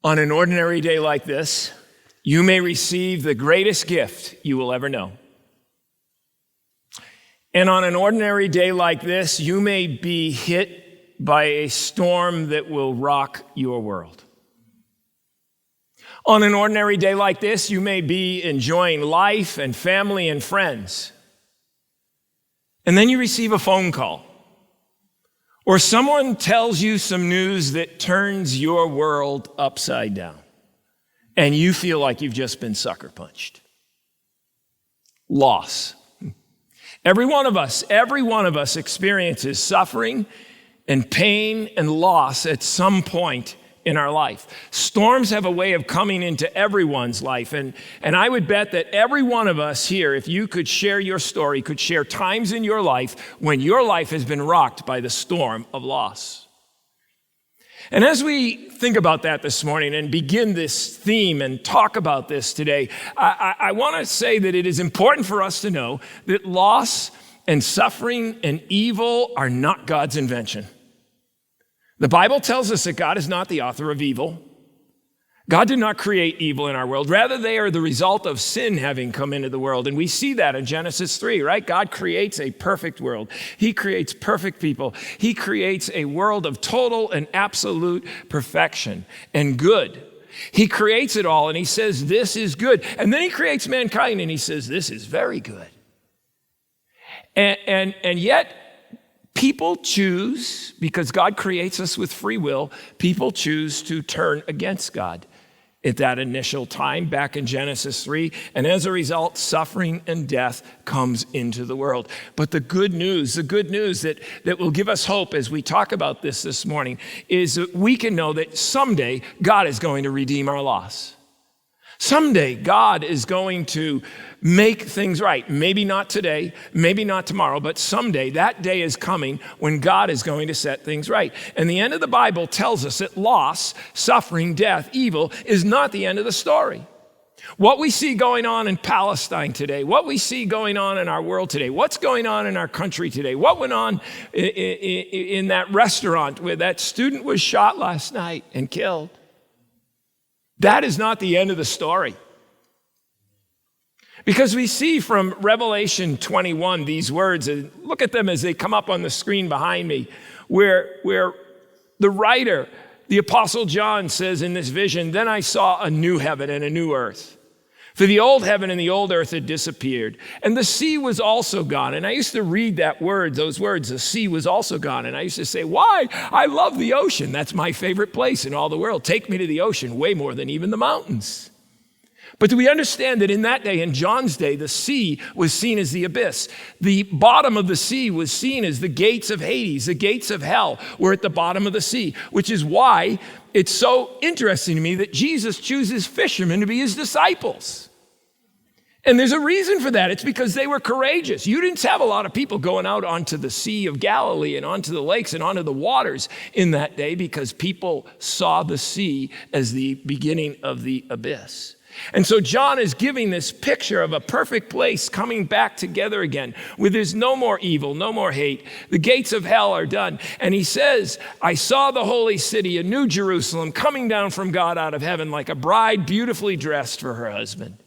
On an ordinary day like this, you may receive the greatest gift you will ever know. And on an ordinary day like this, you may be hit by a storm that will rock your world. On an ordinary day like this, you may be enjoying life and family and friends. And then you receive a phone call, or someone tells you some news that turns your world upside down, and you feel like you've just been sucker punched. Loss. Every one of us experiences suffering and pain and loss at some point in our life. Storms have a way of coming into everyone's life. And I would bet that every one of us here, if you could share your story, could share times in your life when your life has been rocked by the storm of loss. And as we think about that this morning and begin this theme and talk about this today, I want to say that it is important for us to know that loss and suffering and evil are not God's invention. The Bible tells us that God is not the author of evil. God did not create evil in our world. Rather, they are the result of sin having come into the world. And we see that in Genesis 3, right? God creates a perfect world. He creates perfect people. He creates a world of total and absolute perfection and good. He creates it all, and he says, this is good. And then he creates mankind, and he says, this is very good. And yet, people choose, because God creates us with free will, people choose to turn against God at that initial time back in Genesis 3. And as a result, suffering and death comes into the world. But the good news that will give us hope as we talk about this morning is that we can know that someday God is going to redeem our loss. Someday, God is going to make things right. Maybe not today, maybe not tomorrow, but someday that day is coming when God is going to set things right. And the end of the Bible tells us that loss, suffering, death, evil is not the end of the story. What we see going on in Palestine today, what we see going on in our world today, what's going on in our country today, what went on in that restaurant where that student was shot last night and killed, that is not the end of the story. Because we see from Revelation 21 these words, and look at them as they come up on the screen behind me, where the writer, the Apostle John, says in this vision, "Then I saw a new heaven and a new earth. For the old heaven and the old earth had disappeared, and the sea was also gone." And I used to read those words, the sea was also gone. And I used to say, why? I love the ocean. That's my favorite place in all the world. Take me to the ocean way more than even the mountains. But do we understand that in that day, in John's day, the sea was seen as the abyss? The bottom of the sea was seen as the gates of Hades. The gates of hell were at the bottom of the sea, which is why it's so interesting to me that Jesus chooses fishermen to be his disciples. And there's a reason for that. It's because they were courageous. You didn't have a lot of people going out onto the Sea of Galilee and onto the lakes and onto the waters in that day because people saw the sea as the beginning of the abyss. And so John is giving this picture of a perfect place coming back together again, where there's no more evil, no more hate. The gates of hell are done. And he says, I saw the holy city, a new Jerusalem, coming down from God out of heaven like a bride beautifully dressed for her husband.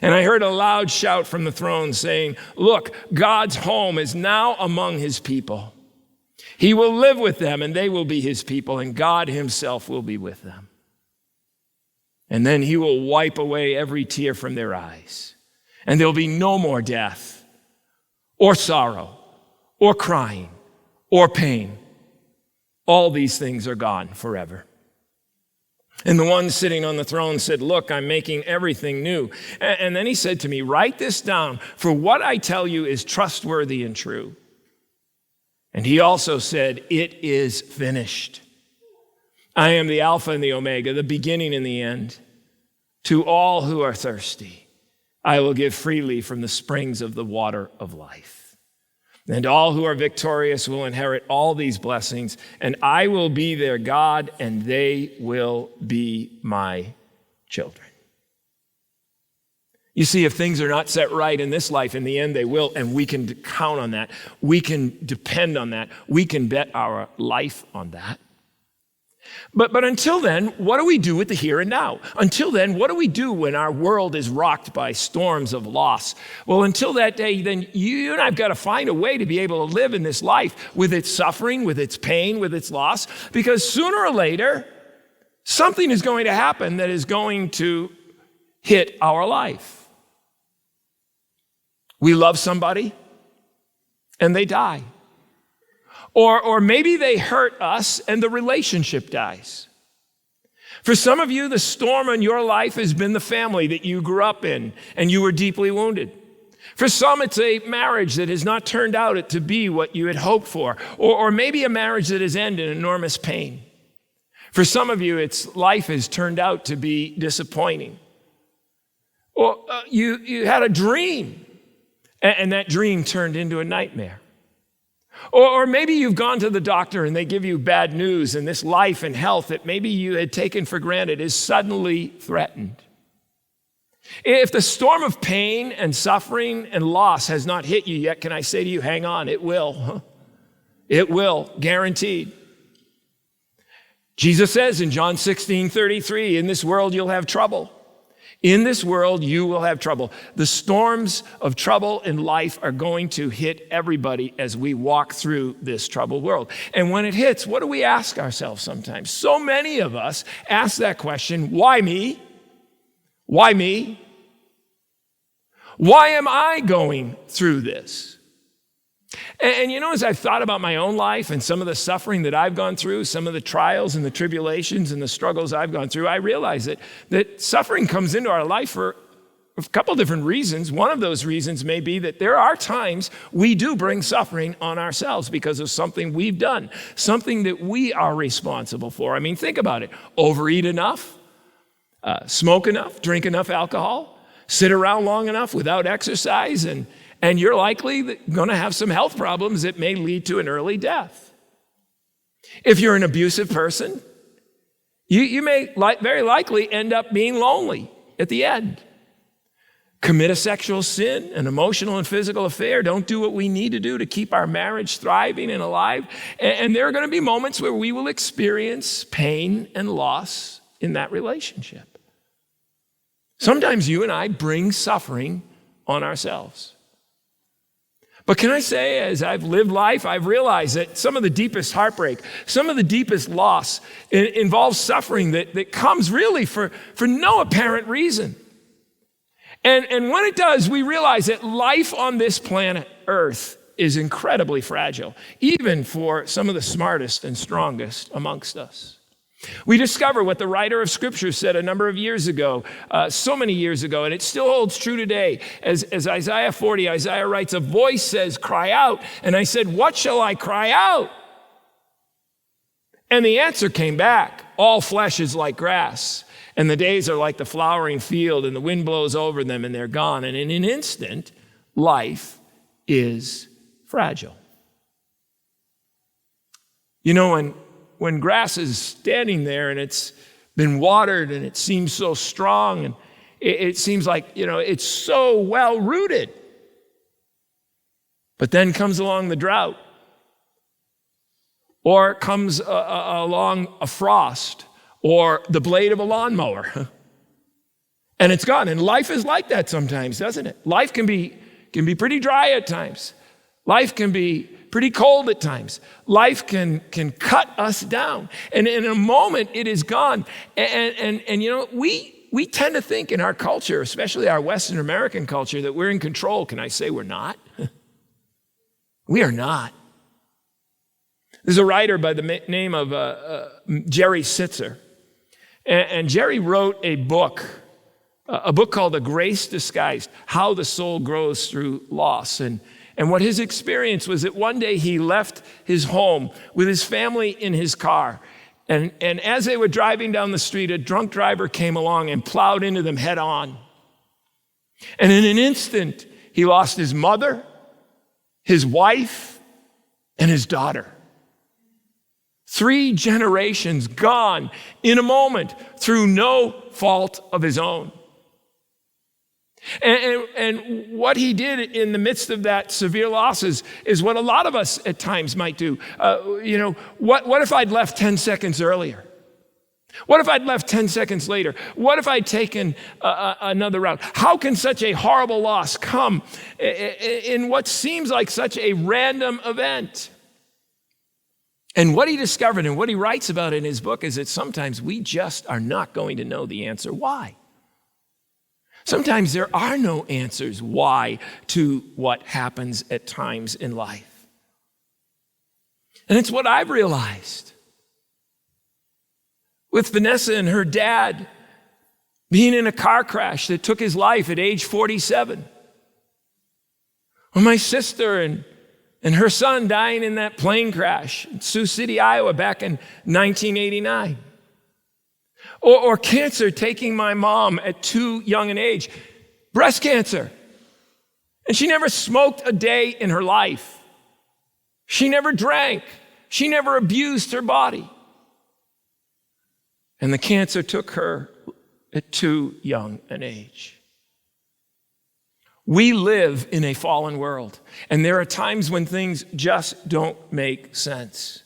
And I heard a loud shout from the throne saying, look, God's home is now among his people. He will live with them and they will be his people, and God himself will be with them. And then he will wipe away every tear from their eyes. And there'll be no more death or sorrow or crying or pain. All these things are gone forever. And the one sitting on the throne said, look, I'm making everything new. And then he said to me, write this down, for what I tell you is trustworthy and true. And he also said, it is finished. I am the Alpha and the Omega, the beginning and the end. To all who are thirsty, I will give freely from the springs of the water of life. And all who are victorious will inherit all these blessings, and I will be their God, and they will be my children. You see, if things are not set right in this life, in the end they will, and we can count on that. We can depend on that. We can bet our life on that. But until then, what do we do with the here and now? Until then, what do we do when our world is rocked by storms of loss? Well, until that day, then you and I've got to find a way to be able to live in this life with its suffering, with its pain, with its loss, because sooner or later, something is going to happen that is going to hit our life. We love somebody and they die. Or maybe they hurt us and the relationship dies. For some of you, the storm in your life has been the family that you grew up in and you were deeply wounded. For some, it's a marriage that has not turned out to be what you had hoped for, or maybe a marriage that has ended in enormous pain. For some of you, life has turned out to be disappointing. Or you had a dream, and that dream turned into a nightmare. Or maybe you've gone to the doctor and they give you bad news, and this life and health that maybe you had taken for granted is suddenly threatened. If the storm of pain and suffering and loss has not hit you yet, can I say to you, hang on, it will. It will, guaranteed. Jesus says in John 16:33, in this world you'll have trouble. In this world, you will have trouble. The storms of trouble in life are going to hit everybody as we walk through this troubled world. And when it hits, what do we ask ourselves sometimes? So many of us ask that question, why me? Why me? Why am I going through this? And as I've thought about my own life and some of the suffering that I've gone through, some of the trials and the tribulations and the struggles I've gone through, I realize that suffering comes into our life for a couple different reasons. One of those reasons may be that there are times we do bring suffering on ourselves because of something we've done, something that we are responsible for. I mean, think about it. Overeat enough, smoke enough, drink enough alcohol, sit around long enough without exercise, and you're likely going to have some health problems that may lead to an early death. If you're an abusive person, you may very likely end up being lonely at the end. Commit a sexual sin, an emotional and physical affair. Don't do what we need to do to keep our marriage thriving and alive. And there are going to be moments where we will experience pain and loss in that relationship. Sometimes you and I bring suffering on ourselves. But can I say, as I've lived life, I've realized that some of the deepest heartbreak, some of the deepest loss involves suffering that comes really for no apparent reason. And when it does, we realize that life on this planet Earth is incredibly fragile, even for some of the smartest and strongest amongst us. We discover what the writer of Scripture said a number of years ago, so many years ago, and it still holds true today. As Isaiah 40, Isaiah writes, a voice says, cry out. And I said, what shall I cry out? And the answer came back, all flesh is like grass, and the days are like the flowering field, and the wind blows over them, and they're gone. And in an instant, life is fragile. When grass is standing there and it's been watered and it seems so strong and it seems like, it's so well rooted. But then comes along the drought, or comes along a frost or the blade of a lawnmower and it's gone. And life is like that sometimes, doesn't it? Life can be pretty dry at times. Life can be pretty cold at times. Life can cut us down. And in a moment, it is gone. And we tend to think in our culture, especially our Western American culture, that we're in control. Can I say we're not? We are not. There's a writer by the name of Jerry Sitzer. And Jerry wrote a book called A Grace Disguised, How the Soul Grows Through Loss. And what his experience was that one day he left his home with his family in his car. And as they were driving down the street, a drunk driver came along and plowed into them head on. And in an instant, he lost his mother, his wife, and his daughter. 3 generations gone in a moment through no fault of his own. And what he did in the midst of that severe loss is what a lot of us at times might do. What if I'd left 10 seconds earlier? What if I'd left 10 seconds later? What if I'd taken another route? How can such a horrible loss come in what seems like such a random event? And what he discovered and what he writes about in his book is that sometimes we just are not going to know the answer why. Sometimes there are no answers why to what happens at times in life. And it's what I've realized. With Vanessa and her dad being in a car crash that took his life at age 47. Or my sister and her son dying in that plane crash in Sioux City, Iowa back in 1989. Or cancer taking my mom at too young an age. Breast cancer. And she never smoked a day in her life. She never drank. She never abused her body. And the cancer took her at too young an age. We live in a fallen world, and there are times when things just don't make sense.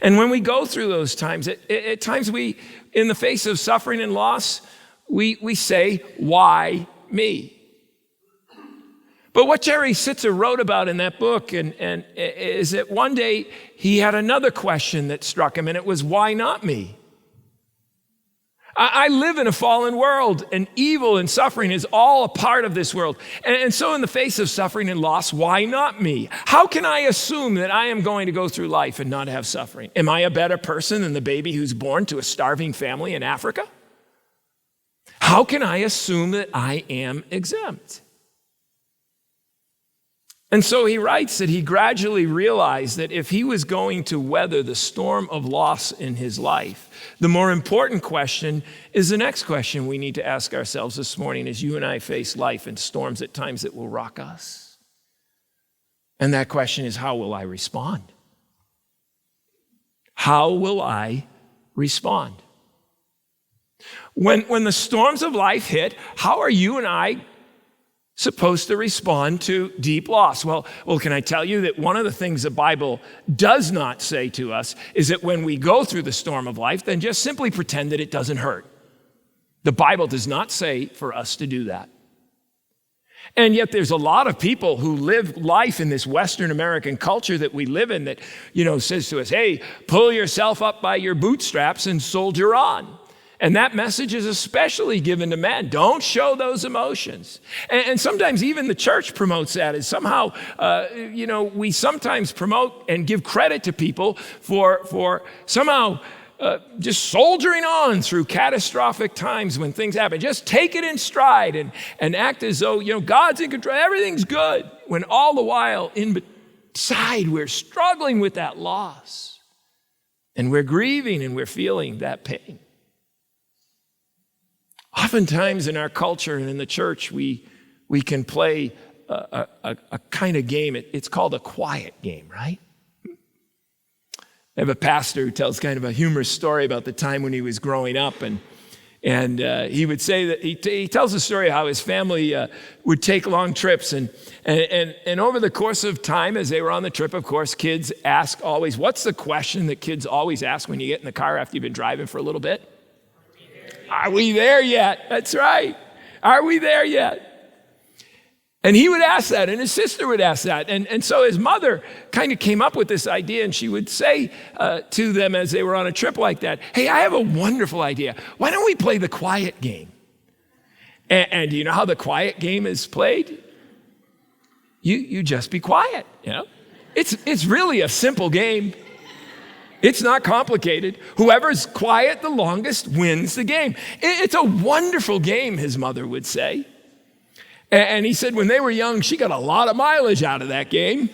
And when we go through those times, at times we, in the face of suffering and loss, we say, why me? But what Jerry Sitzer wrote about in that book and is that one day he had another question that struck him, and it was, why not me? I live in a fallen world, and evil and suffering is all a part of this world. And so in the face of suffering and loss, why not me? How can I assume that I am going to go through life and not have suffering? Am I a better person than the baby who's born to a starving family in Africa? How can I assume that I am exempt? And so he writes that he gradually realized that if he was going to weather the storm of loss in his life, the more important question is the next question we need to ask ourselves this morning as you and I face life and storms at times that will rock us. And that question is, how will I respond? How will I respond? When the storms of life hit, how are you and I supposed to respond to deep loss? Well, can I tell you that one of the things the Bible does not say to us is that when we go through the storm of life, then just simply pretend that it doesn't hurt. The Bible does not say for us to do that. And yet there's a lot of people who live life in this Western American culture that we live in that, says to us, hey, pull yourself up by your bootstraps and soldier on. And that message is especially given to men. Don't show those emotions. And sometimes even the church promotes that as somehow, we sometimes promote and give credit to people for somehow just soldiering on through catastrophic times when things happen. Just take it in stride and act as though, God's in control. Everything's good. When all the while inside we're struggling with that loss. And we're grieving and we're feeling that pain. Oftentimes in our culture and in the church, we can play a kind of game. It's called a quiet game, right? I have a pastor who tells kind of a humorous story about the time when he was growing up, and he would say that he tells a story how his family would take long trips, and over the course of time, as they were on the trip, of course, kids ask always, what's the question that kids always ask when you get in the car after you've been driving for a little bit? Are we there yet? That's right. Are we there yet? And he would ask that, and his sister would ask that. And so his mother kind of came up with this idea, and she would say to them as they were on a trip like that, hey, I have a wonderful idea. Why don't we play the quiet game? And do you know how the quiet game is played? You just be quiet, It's really a simple game. It's not complicated. Whoever's quiet the longest wins the game. It's a wonderful game, his mother would say. And he said when they were young, she got a lot of mileage out of that game.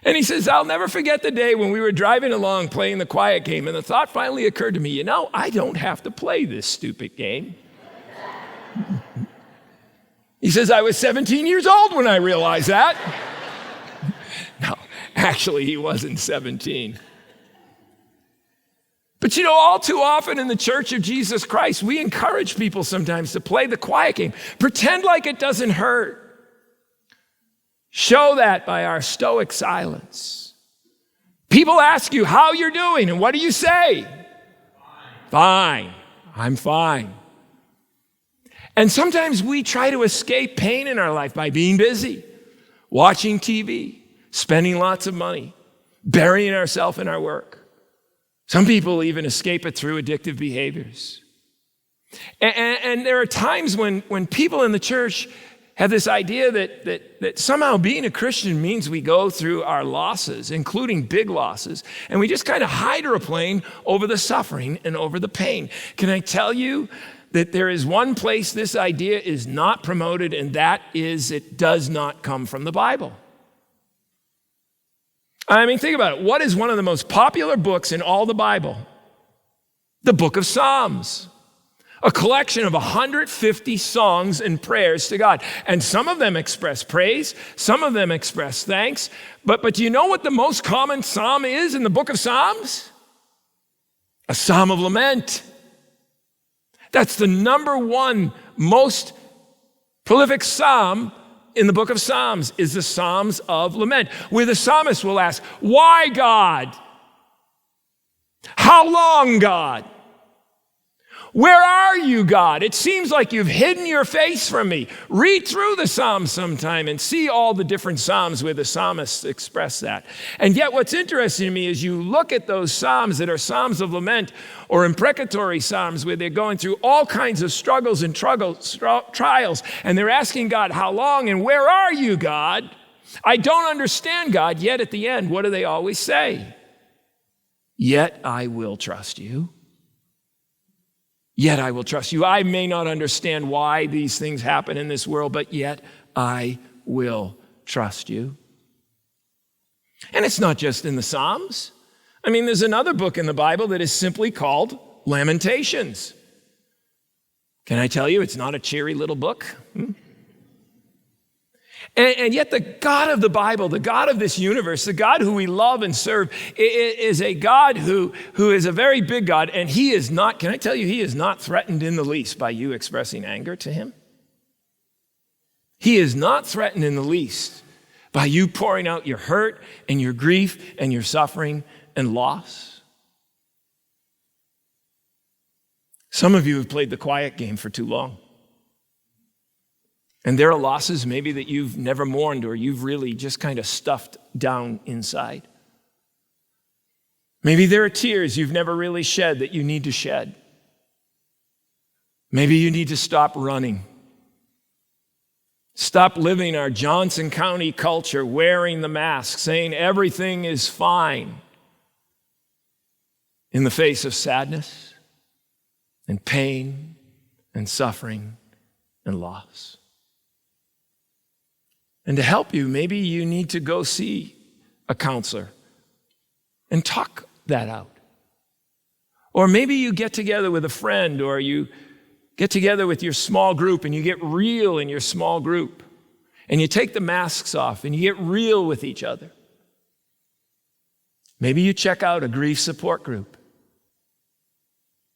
And he says, I'll never forget the day when we were driving along playing the quiet game, and the thought finally occurred to me, I don't have to play this stupid game. He says, I was 17 years old when I realized that. No, actually, he wasn't 17. But all too often in the Church of Jesus Christ, we encourage people sometimes to play the quiet game. Pretend like it doesn't hurt. Show that by our stoic silence. People ask you how you're doing, and what do you say? fine, I'm fine. And sometimes we try to escape pain in our life by being busy, watching TV, spending lots of money, burying ourselves in our work. Some people even escape it through addictive behaviors. And there are times when people in the church have this idea that somehow being a Christian means we go through our losses, including big losses, and we just kind of hydroplane over the suffering and over the pain. Can I tell you that there is one place this idea is not promoted, and that is it does not come from the Bible. I mean, think about it. What is one of the most popular books in all the Bible? The book of Psalms. A collection of 150 songs and prayers to God. And some of them express praise, some of them express thanks. But do you know what the most common psalm is in the book of Psalms? A psalm of lament. That's the number one most prolific psalm in the book of Psalms, is the Psalms of lament, where the psalmist will ask, why God? How long, God? Where are you, God? It seems like you've hidden your face from me. Read through the Psalms sometime and see all the different Psalms where the psalmists express that. And yet what's interesting to me is you look at those Psalms that are Psalms of lament or imprecatory Psalms where they're going through all kinds of struggles and trials, and they're asking God, how long and where are you, God? I don't understand, God. Yet at the end, what do they always say? Yet I will trust you. Yet I will trust you. I may not understand why these things happen in this world, but yet I will trust you. And it's not just in the Psalms. I mean, there's another book in the Bible that is simply called Lamentations. Can I tell you, it's not a cheery little book? And yet the God of the Bible, the God of this universe, the God who we love and serve, is a God who is a very big God. And he is not, can I tell you, he is not threatened in the least by you expressing anger to him. He is not threatened in the least by you pouring out your hurt and your grief and your suffering and loss. Some of you have played the quiet game for too long. And there are losses maybe that you've never mourned or you've really just kind of stuffed down inside. Maybe there are tears you've never really shed that you need to shed. Maybe you need to stop running. Stop living our Johnson County culture, wearing the mask, saying everything is fine in the face of sadness and pain and suffering and loss. And to help you, maybe you need to go see a counselor and talk that out. Or maybe you get together with a friend, or you get together with your small group and you get real in your small group. And you take the masks off and you get real with each other. Maybe you check out a grief support group.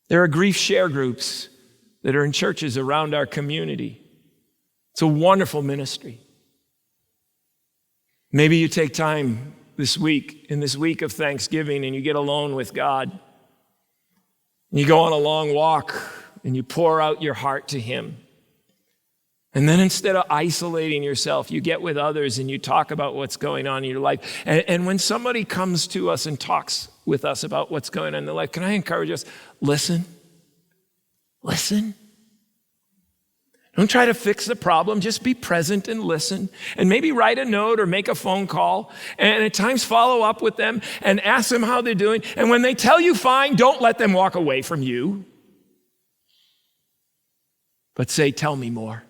There are grief share groups that are in churches around our community. It's a wonderful ministry. Maybe you take time this week, in this week of Thanksgiving, and you get alone with God. And you go on a long walk and you pour out your heart to him. And then instead of isolating yourself, you get with others and you talk about what's going on in your life. And when somebody comes to us and talks with us about what's going on in their life, can I encourage us? Listen. Listen. Don't try to fix the problem. Just be present and listen. And maybe write a note or make a phone call. And at times follow up with them and ask them how they're doing. And when they tell you fine, don't let them walk away from you. But say, tell me more.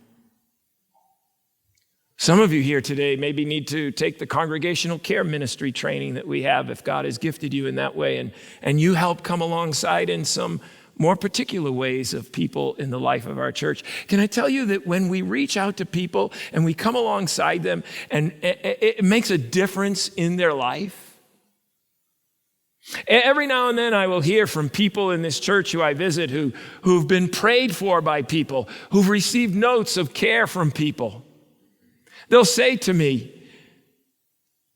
Some of you here today maybe need to take the congregational care ministry training that we have if God has gifted you in that way. And you help come alongside in some more particular ways of people in the life of our church. Can I tell you that when we reach out to people and we come alongside them and it makes a difference in their life? Every now and then I will hear from people in this church who I visit who've been prayed for by people, who've received notes of care from people. They'll say to me,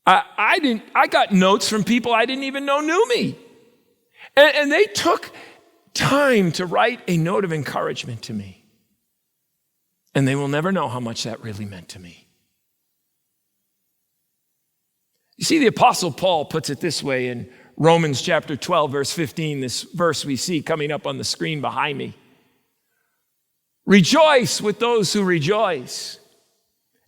I got notes from people I didn't even know knew me. And they took time to write a note of encouragement to me. And they will never know how much that really meant to me. You see, the Apostle Paul puts it this way in Romans chapter 12, verse 15, this verse we see coming up on the screen behind me. Rejoice with those who rejoice,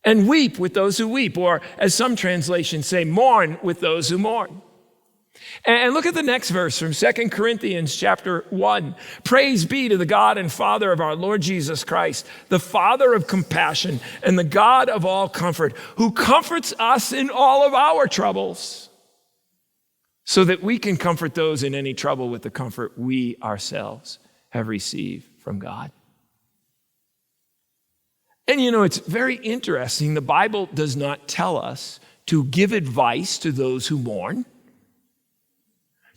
and weep with those who weep, or as some translations say, mourn with those who mourn. And look at the next verse from 2 Corinthians chapter 1. Praise be to the God and Father of our Lord Jesus Christ, the Father of compassion and the God of all comfort, who comforts us in all of our troubles, so that we can comfort those in any trouble with the comfort we ourselves have received from God. And you know, it's very interesting. The Bible does not tell us to give advice to those who mourn,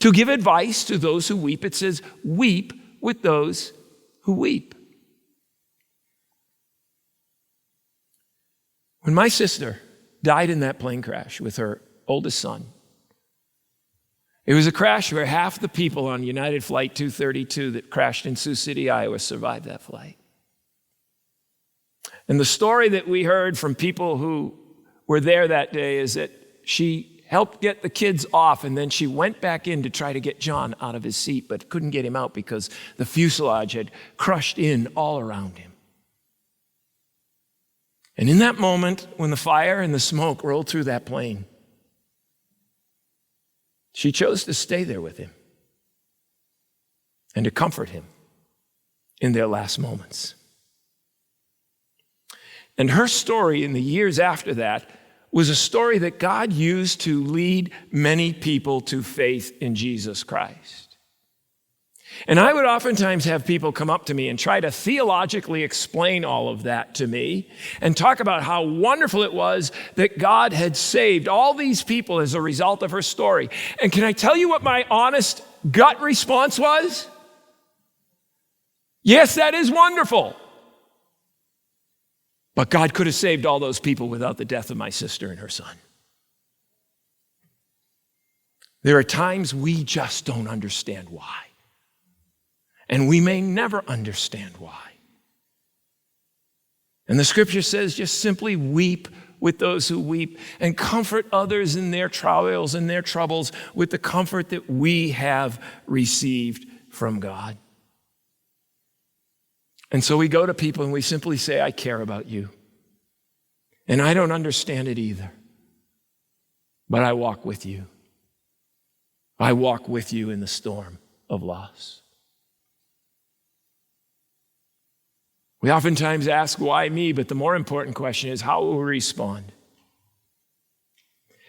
to give advice to those who weep. It says, weep with those who weep. When my sister died in that plane crash with her oldest son, it was a crash where half the people on United Flight 232 that crashed in Sioux City, Iowa, survived that flight. And the story that we heard from people who were there that day is that she helped get the kids off, and then she went back in to try to get John out of his seat, but couldn't get him out because the fuselage had crushed in all around him. And in that moment, when the fire and the smoke rolled through that plane, she chose to stay there with him and to comfort him in their last moments. And her story in the years after that was a story that God used to lead many people to faith in Jesus Christ. And I would oftentimes have people come up to me and try to theologically explain all of that to me and talk about how wonderful it was that God had saved all these people as a result of her story. And can I tell you what my honest gut response was? Yes, that is wonderful. But God could have saved all those people without the death of my sister and her son. There are times we just don't understand why. And we may never understand why. And the scripture says just simply weep with those who weep and comfort others in their trials and their troubles with the comfort that we have received from God. And so we go to people and we simply say, I care about you. And I don't understand it either. But I walk with you. I walk with you in the storm of loss. We oftentimes ask, why me? But the more important question is, how will we respond?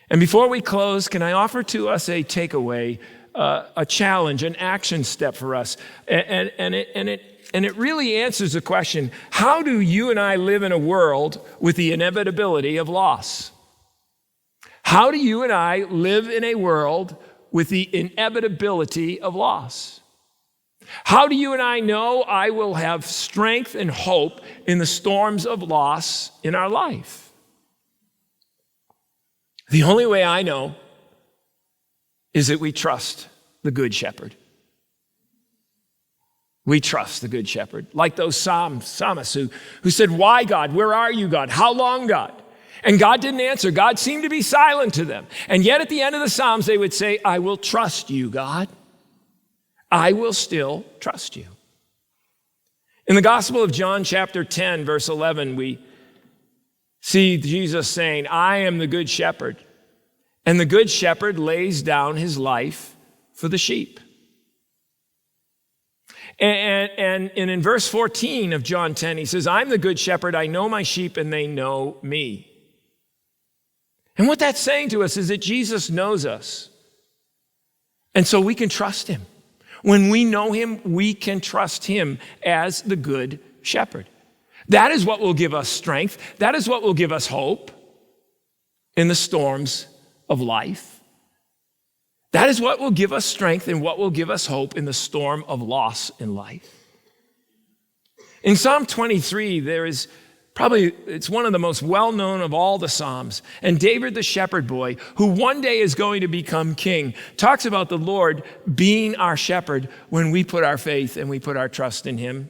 And before we close, can I offer to us a takeaway, a challenge, an action step for us? And it really answers the question, how do you and I live in a world with the inevitability of loss? How do you and I live in a world with the inevitability of loss? How do you and I know I will have strength and hope in the storms of loss in our life? The only way I know is that we trust the Good Shepherd. We trust the Good Shepherd. Like those psalmists who said, why, God? Where are you, God? How long, God? And God didn't answer. God seemed to be silent to them. And yet at the end of the Psalms, they would say, I will trust you, God. I will still trust you. In the Gospel of John, chapter 10, verse 11, we see Jesus saying, I am the Good Shepherd, and the Good Shepherd lays down his life for the sheep. And in verse 14 of John 10, he says, I'm the Good Shepherd, I know my sheep, and they know me. And what that's saying to us is that Jesus knows us, and so we can trust him. When we know him, we can trust him as the Good Shepherd. That is what will give us strength. That is what will give us hope in the storms of life. That is what will give us strength and what will give us hope in the storm of loss in life. In Psalm 23, there is Probably it's one of the most well-known of all the Psalms. And David, the shepherd boy, who one day is going to become king, talks about the Lord being our shepherd when we put our faith and we put our trust in him.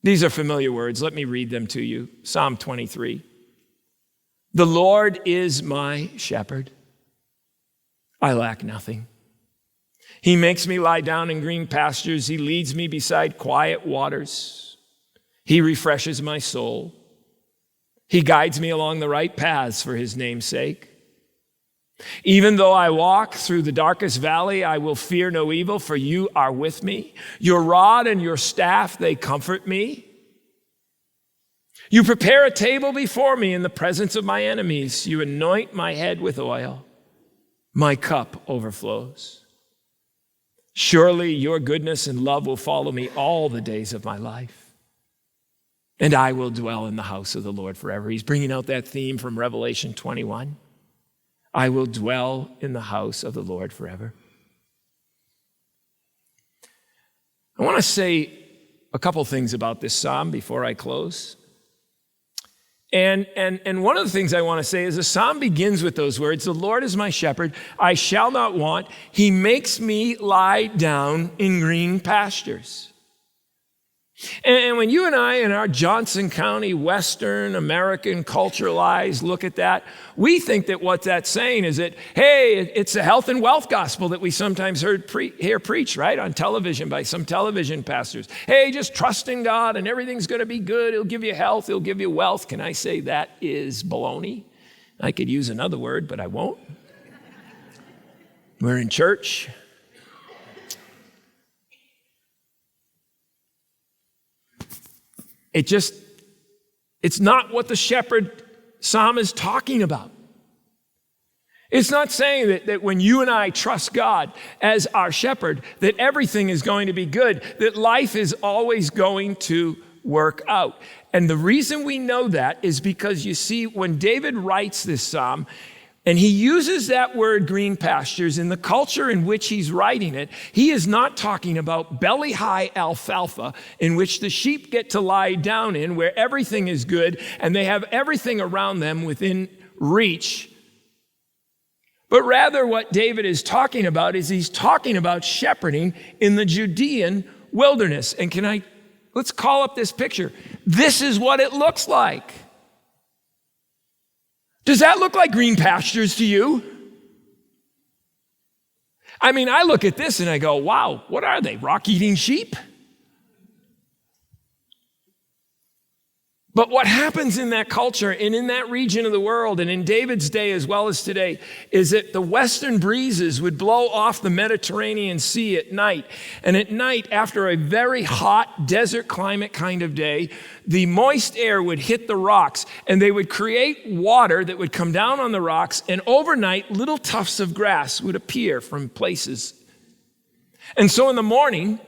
These are familiar words. Let me read them to you. Psalm 23. The Lord is my shepherd. I lack nothing. He makes me lie down in green pastures. He leads me beside quiet waters. He refreshes my soul. He guides me along the right paths for his name's sake. Even though I walk through the darkest valley, I will fear no evil, for you are with me. Your rod and your staff, they comfort me. You prepare a table before me in the presence of my enemies. You anoint my head with oil. My cup overflows. Surely your goodness and love will follow me all the days of my life. And I will dwell in the house of the Lord forever. He's bringing out that theme from Revelation 21. I will dwell in the house of the Lord forever. I want to say a couple things about this psalm before I close. And one of the things I want to say is the psalm begins with those words, the Lord is my shepherd, I shall not want. He makes me lie down in green pastures. And when you and I in our Johnson County, Western American cultural eyes look at that, we think that what that's saying is that, hey, it's a health and wealth gospel that we sometimes hear preached, right, on television by some television pastors. Hey, just trust in God and everything's going to be good. He'll give you health. He'll give you wealth. Can I say that is baloney? I could use another word, but I won't. We're in church. It's not what the shepherd psalm is talking about. It's not saying that when you and I trust God as our shepherd, that everything is going to be good, that life is always going to work out. And the reason we know that is because you see, when David writes this psalm, and he uses that word green pastures in the culture in which he's writing it, he is not talking about belly-high alfalfa in which the sheep get to lie down in, where everything is good and they have everything around them within reach. But rather what David is talking about is he's talking about shepherding in the Judean wilderness. And let's call up this picture. This is what it looks like. Does that look like green pastures to you? I mean, I look at this and I go, wow, what are they, rock-eating sheep? But what happens in that culture and in that region of the world and in David's day as well as today is that the western breezes would blow off the Mediterranean Sea at night. And at night, after a very hot desert climate kind of day, the moist air would hit the rocks and they would create water that would come down on the rocks, and overnight little tufts of grass would appear from places. And so in the morning,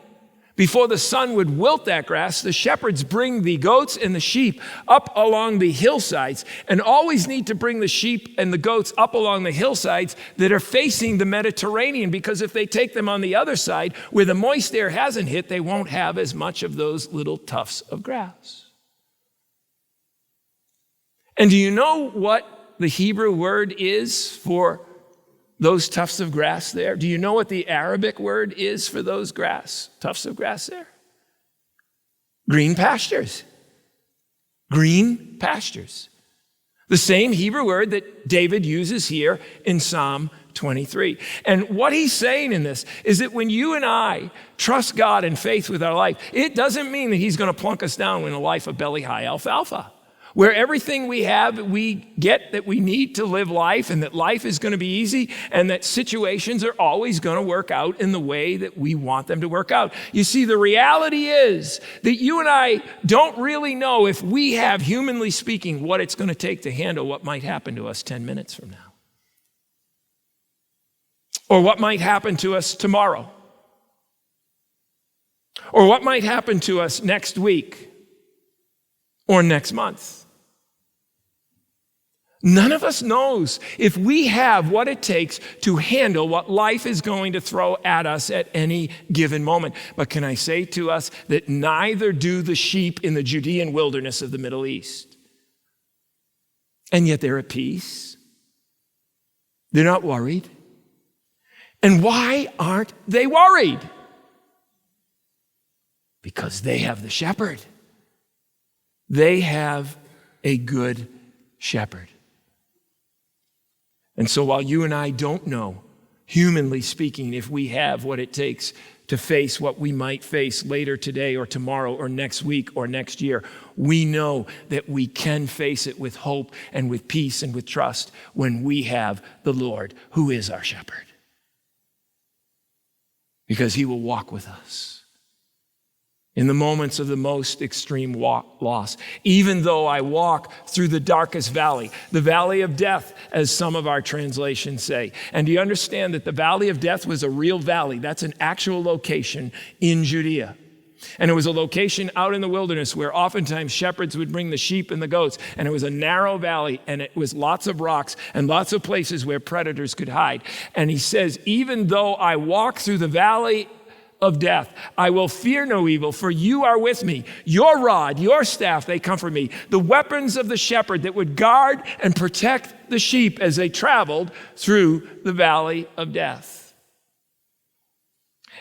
before the sun would wilt that grass, the shepherds bring the goats and the sheep up along the hillsides, and always need to bring the sheep and the goats up along the hillsides that are facing the Mediterranean, because if they take them on the other side where the moist air hasn't hit, they won't have as much of those little tufts of grass. And do you know what the Hebrew word is for those tufts of grass there? Do you know what the Arabic word is for those tufts of grass there? Green pastures. Green pastures. The same Hebrew word that David uses here in Psalm 23. And what he's saying in this is that when you and I trust God in faith with our life, it doesn't mean that he's going to plunk us down in a life of belly-high alfalfa, where everything we have, we get that we need to live life, and that life is going to be easy, and that situations are always going to work out in the way that we want them to work out. You see, the reality is that you and I don't really know, if we have, humanly speaking, what it's going to take to handle what might happen to us 10 minutes from now. Or what might happen to us tomorrow. Or what might happen to us next week or next month. None of us knows if we have what it takes to handle what life is going to throw at us at any given moment. But can I say to us that neither do the sheep in the Judean wilderness of the Middle East. And yet they're at peace. They're not worried. And why aren't they worried? Because they have the shepherd. They have a good shepherd. And so while you and I don't know, humanly speaking, if we have what it takes to face what we might face later today or tomorrow or next week or next year, we know that we can face it with hope and with peace and with trust when we have the Lord who is our shepherd. Because he will walk with us in the moments of the most extreme loss. Even though I walk through the darkest valley, the valley of death, as some of our translations say. And do you understand that the valley of death was a real valley? That's an actual location in Judea. And it was a location out in the wilderness where oftentimes shepherds would bring the sheep and the goats. And it was a narrow valley, and it was lots of rocks and lots of places where predators could hide. And he says, even though I walk through the valley of death, I will fear no evil, for you are with me. Your rod, your staff, they comfort me. The weapons of the shepherd that would guard and protect the sheep as they traveled through the valley of death.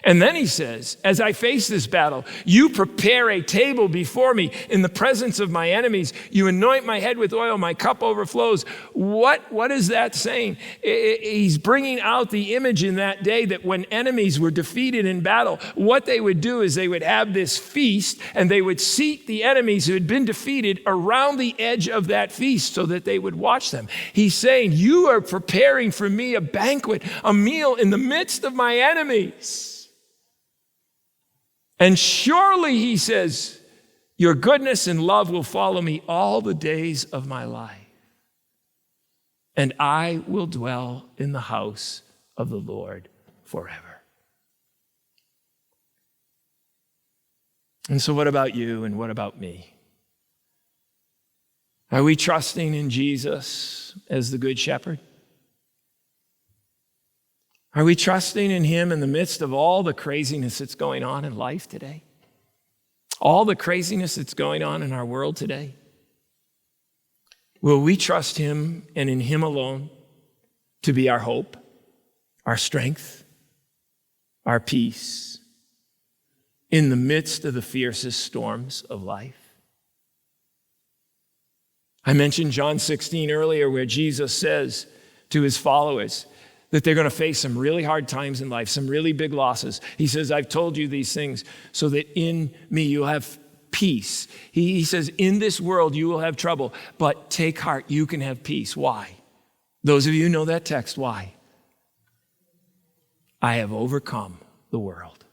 And then he says, as I face this battle, you prepare a table before me in the presence of my enemies. You anoint my head with oil, my cup overflows. What is that saying? He's bringing out the image in that day that when enemies were defeated in battle, what they would do is they would have this feast and they would seat the enemies who had been defeated around the edge of that feast so that they would watch them. He's saying, you are preparing for me a banquet, a meal in the midst of my enemies. And surely, he says, your goodness and love will follow me all the days of my life. And I will dwell in the house of the Lord forever. And so what about you and what about me? Are we trusting in Jesus as the Good Shepherd? Are we trusting in him in the midst of all the craziness that's going on in life today? All the craziness that's going on in our world today? Will we trust him and in him alone to be our hope, our strength, our peace in the midst of the fiercest storms of life? I mentioned John 16 earlier, where Jesus says to his followers that they're going to face some really hard times in life, some really big losses. He says, I've told you these things so that in me you'll have peace. He says, in this world you will have trouble, but take heart, you can have peace. Why? Those of you who know that text, why? I have overcome the world.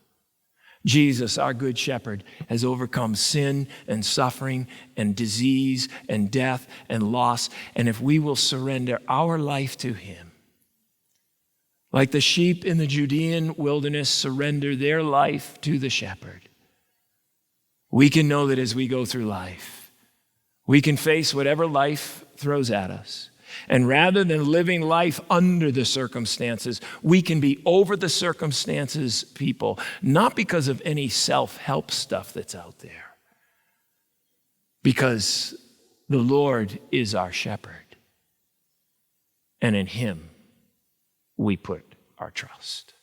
Jesus, our good shepherd, has overcome sin and suffering and disease and death and loss. And if we will surrender our life to him, like the sheep in the Judean wilderness surrender their life to the shepherd, we can know that as we go through life, we can face whatever life throws at us. And rather than living life under the circumstances, we can be over the circumstances people, not because of any self-help stuff that's out there, because the Lord is our shepherd, and in him we put our trust.